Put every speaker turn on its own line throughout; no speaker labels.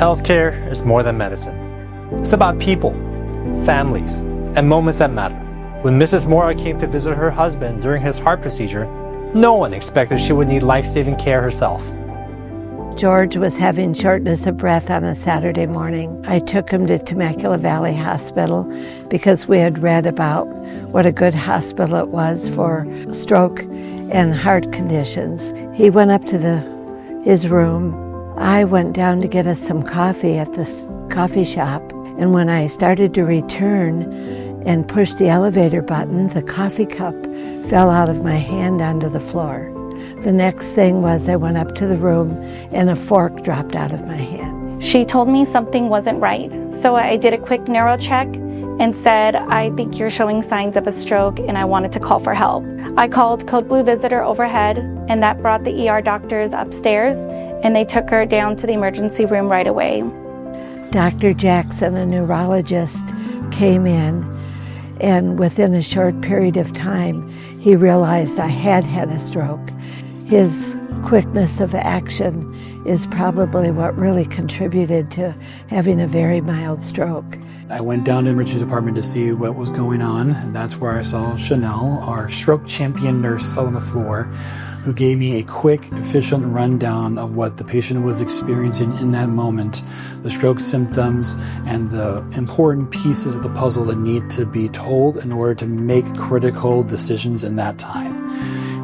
Healthcare is more than medicine. It's about people, families, and moments that matter. When Mrs. Mora came to visit her husband during his heart procedure, no one expected she would need life-saving care herself.
George was having shortness of breath on a Saturday morning. I took him to Temecula Valley Hospital because we had read about what a good hospital it was for stroke and heart conditions. He went up to his room. I went down to get us some coffee at this coffee shop, and when I started to return and push the elevator button, the coffee cup fell out of my hand onto the floor. The next thing was I went up to the room and a fork dropped out of my hand.
She told me something wasn't right, so I did a quick neuro check and said, I think you're showing signs of a stroke and I wanted to call for help. I called Code Blue Visitor overhead, and that brought the ER doctors upstairs, and they took her down to the emergency room right away.
Dr. Jackson, a neurologist, came in, and within a short period of time, he realized I had had a stroke. His quickness of action is probably what really contributed to having a very mild stroke.
I went down to the emergency department to see what was going on, and that's where I saw Chanel, our stroke champion nurse, on the floor, who gave me a quick, efficient rundown of what the patient was experiencing in that moment, the stroke symptoms, and the important pieces of the puzzle that need to be told in order to make critical decisions in that time.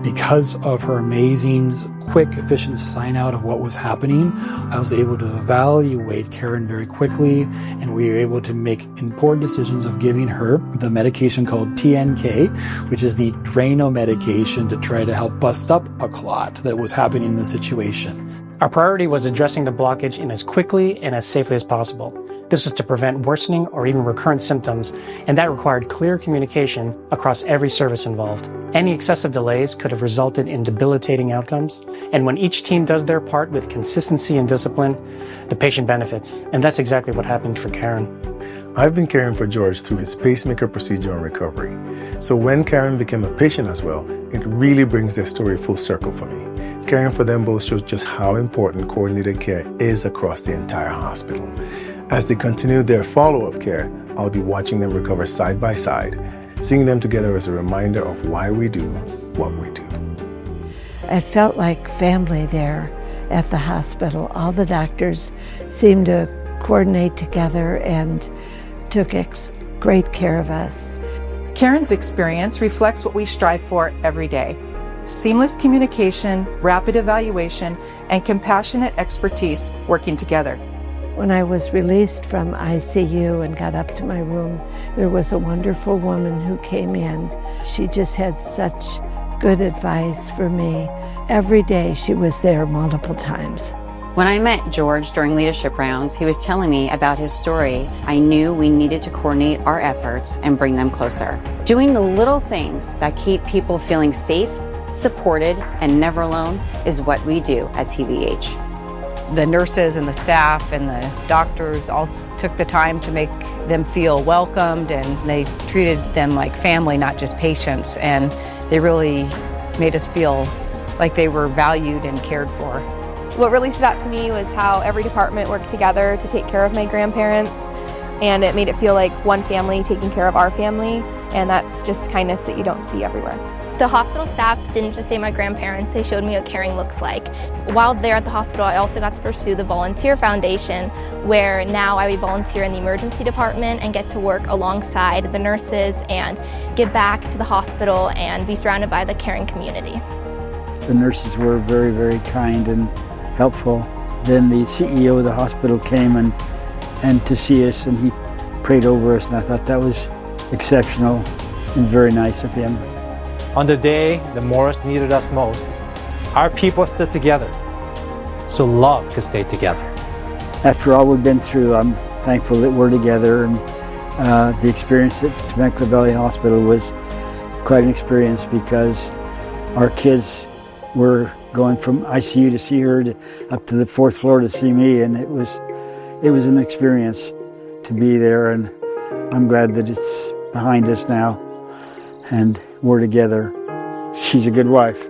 Because of her amazing, quick, efficient sign out of what was happening, I was able to evaluate Karen very quickly, and we were able to make important decisions of giving her the medication called TNK, which is the Drano medication to try to help bust up a clot that was happening in the situation.
Our priority was addressing the blockage in as quickly and as safely as possible. This was to prevent worsening or even recurrent symptoms, and that required clear communication across every service involved. Any excessive delays could have resulted in debilitating outcomes, and when each team does their part with consistency and discipline, the patient benefits, and that's exactly what happened for Karen.
I've been caring for George through his pacemaker procedure and recovery. So when Karen became a patient as well, it really brings their story full circle for me. Caring for them both shows just how important coordinated care is across the entire hospital. As they continue their follow-up care, I'll be watching them recover side by side, seeing them together as a reminder of why we do what we do.
I felt like family there at the hospital. All the doctors seemed to coordinate together and took great care of us.
Karen's experience reflects what we strive for every day: seamless communication, rapid evaluation, and compassionate expertise working together.
When I was released from ICU and got up to my room, there was a wonderful woman who came in. She just had such good advice for me. Every day she was there multiple times.
When I met George during leadership rounds, he was telling me about his story. I knew we needed to coordinate our efforts and bring them closer. Doing the little things that keep people feeling safe, supported, and never alone is what we do at TVH.
The nurses and the staff and the doctors all took the time to make them feel welcomed, and they treated them like family, not just patients, and they really made us feel like they were valued and cared for.
What really stood out to me was how every department worked together to take care of my grandparents, and it made it feel like one family taking care of our family, and that's just kindness that you don't see everywhere.
The hospital staff didn't just save my grandparents, they showed me what caring looks like. While there at the hospital, I also got to pursue the Volunteer Foundation, where now I volunteer in the emergency department and get to work alongside the nurses and give back to the hospital and be surrounded by the caring community.
The nurses were very, very kind and helpful. Then the CEO of the hospital came and to see us, and he prayed over us, and I thought that was exceptional and very nice of him.
On the day the Moras needed us most, our people stood together, so love could stay together.
After all we've been through, I'm thankful that we're together, and the experience at Temecula Valley Hospital was quite an experience because our kids were going from ICU to see her up to the 4th floor to see me, and it was an experience to be there, and I'm glad that it's behind us now and we're together. She's a good wife.